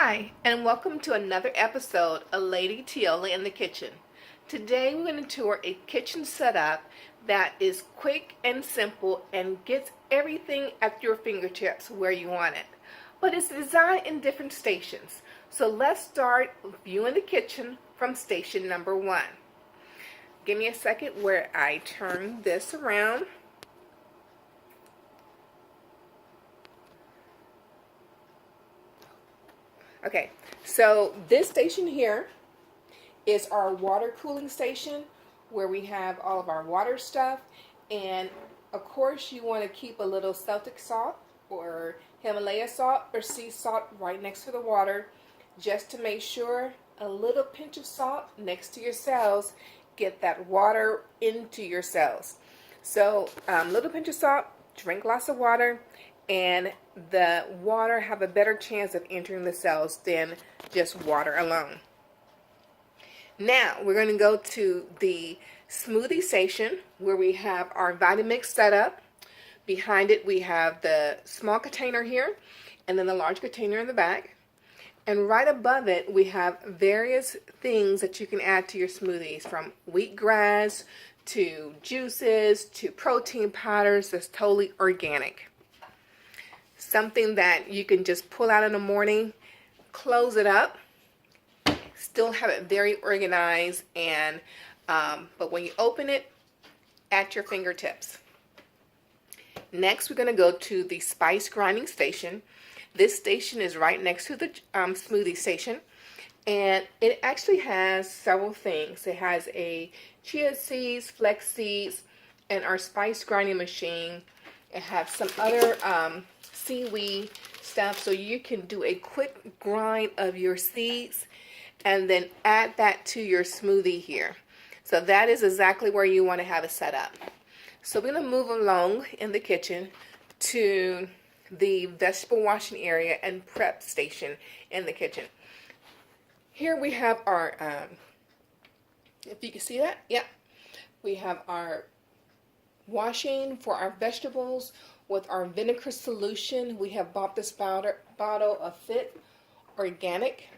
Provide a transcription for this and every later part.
Hi, and welcome to another episode of Lady Tiola in the Kitchen. Today we're going to tour a kitchen setup that is quick and simple and gets everything at your fingertips where you want it. But it's designed in different stations. So let's start viewing the kitchen from station number 1. Give me a second where I turn this around. Okay, so this station here is our water cooling station where we have all of our water stuff, and of course you want to keep a little Celtic salt or Himalaya salt or sea salt right next to the water just to make sure. A little pinch of salt next to your cells, get that water into your cells. So little pinch of salt, drink lots of water, and the water have a better chance of entering the cells than just water alone. Now we're going to go to the smoothie station where we have our Vitamix set up. Behind it we have the small container here and then the large container in the back. And right above it we have various things that you can add to your smoothies, from wheatgrass to juices to protein powders that's totally organic. Something that you can just pull out in the morning, close it up, still have it very organized, and but when you open it, at your fingertips. Next, we're going to go to the spice grinding station. This station is right next to the smoothie station, and it actually has several things. It has a chia seeds, flex seeds, and our spice grinding machine. It has some other seaweed stuff, so you can do a quick grind of your seeds and then add that to your smoothie here. So that is exactly where you want to have it set up. So we're going to move along in the kitchen to the vegetable washing area and prep station in the kitchen. Here we have our, if you can see that, yeah, we have our washing for our vegetables with our vinegar solution. We have bought this bottle of Fit Organic,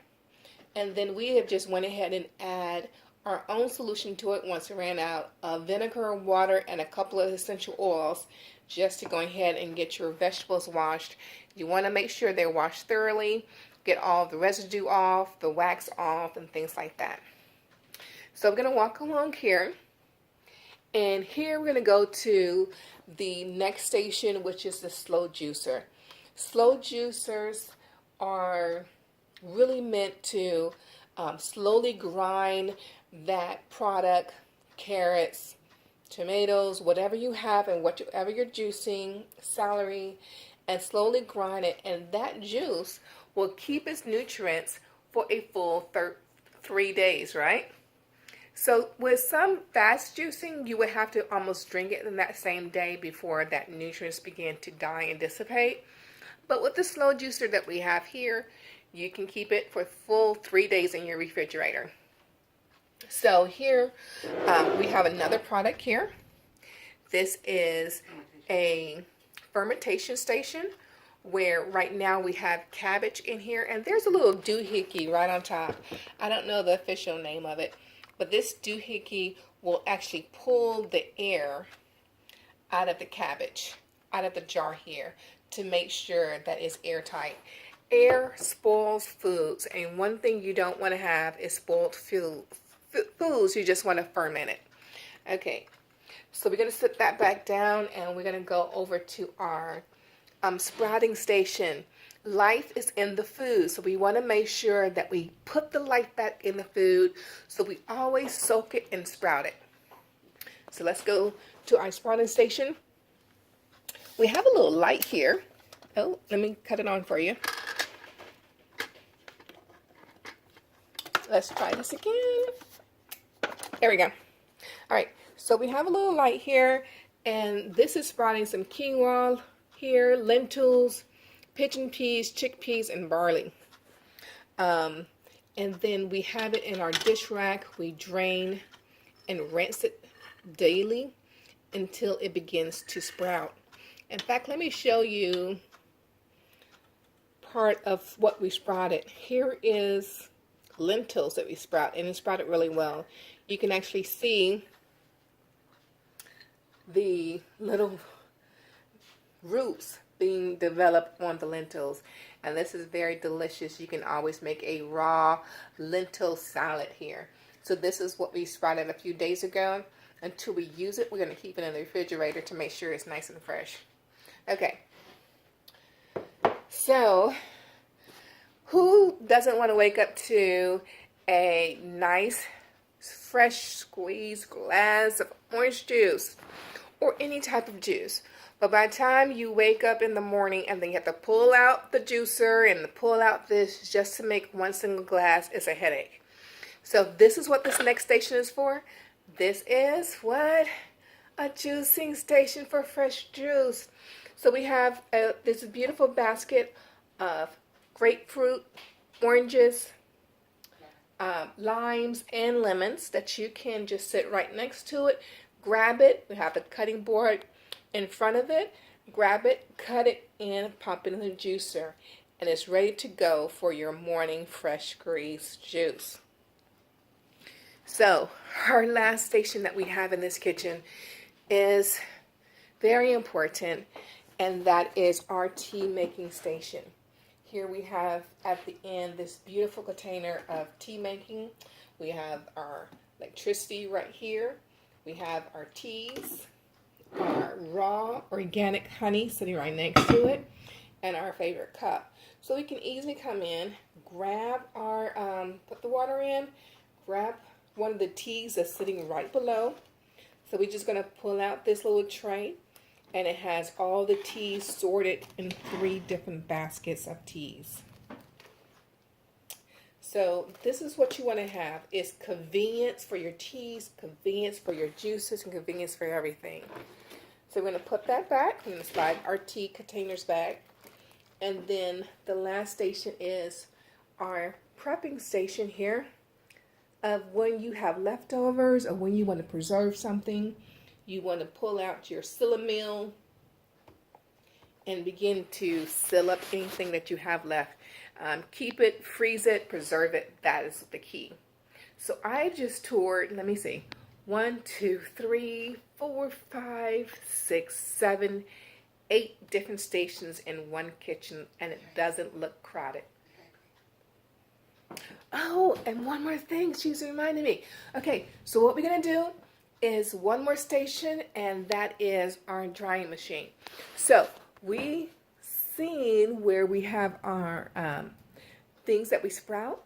and then we have just went ahead and add our own solution to it once it ran out of vinegar, water, and a couple of essential oils just to go ahead and get your vegetables washed. You want to make sure they're washed thoroughly, get all the residue off, the wax off, and things like that. So I'm going to walk along here. And here we're going to go to the next station, which is the slow juicer. Slow juicers are really meant to slowly grind that product, carrots, tomatoes, whatever you have and whatever you're juicing, celery, and slowly grind it. And that juice will keep its nutrients for a full 3 days, right? So with some fast juicing, you would have to almost drink it in that same day before that nutrients begin to die and dissipate. But with the slow juicer that we have here, you can keep it for full 3 days in your refrigerator. So here we have another product here. This is a fermentation station where right now we have cabbage in here, and there's a little doohickey right on top. I don't know the official name of it, but this doohickey will actually pull the air out of the cabbage, out of the jar here, to make sure that it's airtight. Air spoils foods, and one thing you don't want to have is spoiled foods. You just want to ferment it. Okay, so we're going to sit that back down, and we're going to go over to our sprouting station. Life is in the food, so we want to make sure that we put the life back in the food, so we always soak it and sprout it. So let's go to our sprouting station. We have a little light here. Oh, let me cut it on for you. Let's try this again. There we go. All right, so we have a little light here, and this is sprouting some quinoa here, lentils, pigeon peas, chickpeas, and barley. And then we have it in our dish rack. We drain and rinse it daily until it begins to sprout. In fact, let me show you part of what we sprouted. Here is lentils that we sprout, and it sprouted really well. You can actually see the little roots being developed on the lentils, and this is very delicious. You can always make a raw lentil salad here. So this is what we sprouted a few days ago. Until we use it, we're going to keep it in the refrigerator to make sure it's nice and fresh. Okay, so who doesn't want to wake up to a nice fresh squeezed glass of orange juice or any type of juice? But by the time you wake up in the morning and then you have to pull out the juicer and pull out this just to make one single glass, it's a headache. So this is what this next station is for. This is what? A juicing station for fresh juice. So we have this beautiful basket of grapefruit, oranges, limes, and lemons that you can just sit right next to it. Grab it. We have the cutting board in front of it. Grab it, cut it, and pop it in the juicer. And it's ready to go for your morning fresh squeezed juice. So our last station that we have in this kitchen is very important, and that is our tea making station. Here we have at the end this beautiful container of tea making. We have our electricity right here. We have our teas, our raw organic honey sitting right next to it, and our favorite cup. So we can easily come in, grab our, put the water in, grab one of the teas that's sitting right below. So we're just going to pull out this little tray, and it has all the teas sorted in 3 different baskets of teas. So this is what you want to have, is convenience for your teas, convenience for your juices, and convenience for everything. So we're going to put that back. We're going to slide our tea containers back. And then the last station is our prepping station here, of when you have leftovers or when you want to preserve something. You want to pull out your Sillamil and begin to seal up anything that you have left. Keep it, freeze it, preserve it. That is the key. So I just toured, let me see, 1, 2, 3, 4, 5, 6, 7, 8 different stations in one kitchen, and it doesn't look crowded. Oh, and one more thing, she's reminding me. Okay, so what we're going to do is one more station, and that is our drying machine. So we seen where we have our things that we sprout.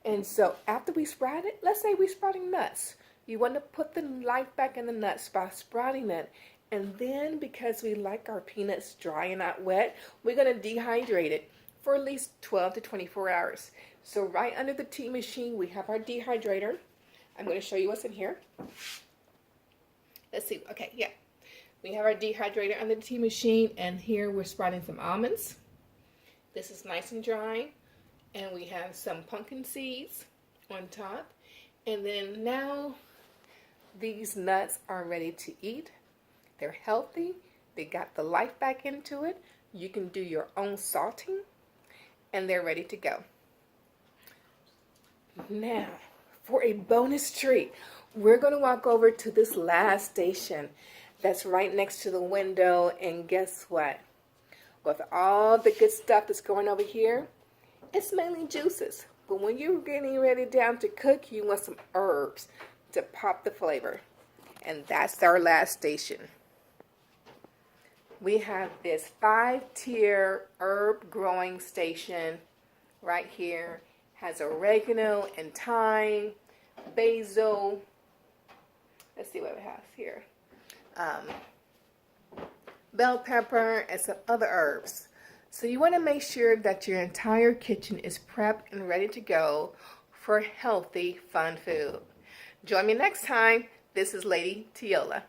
And so after we sprout it, let's say we're sprouting nuts. You want to put the life back in the nuts by sprouting it. And then because we like our peanuts dry and not wet, we're going to dehydrate it for at least 12 to 24 hours. So right under the tea machine, we have our dehydrator. I'm going to show you what's in here. Let's see. Okay, yeah. We have our dehydrator under the tea machine, and here we're sprouting some almonds. This is nice and dry. And we have some pumpkin seeds on top. And then now these nuts are ready to eat. They're healthy. They got the life back into it. You can do your own salting, and they're ready to go. Now, for a bonus treat, we're going to walk over to this last station that's right next to the window, and guess what? With all the good stuff that's going over here, it's mainly juices. But when you're getting ready down to cook, you want some herbs to pop the flavor. And that's our last station. We have this 5-tier herb growing station right here. Has oregano and thyme, basil. Let's see what it has here. Bell pepper and some other herbs. So you want to make sure that your entire kitchen is prepped and ready to go for healthy, fun food. Join me next time. This is Lady Tiola.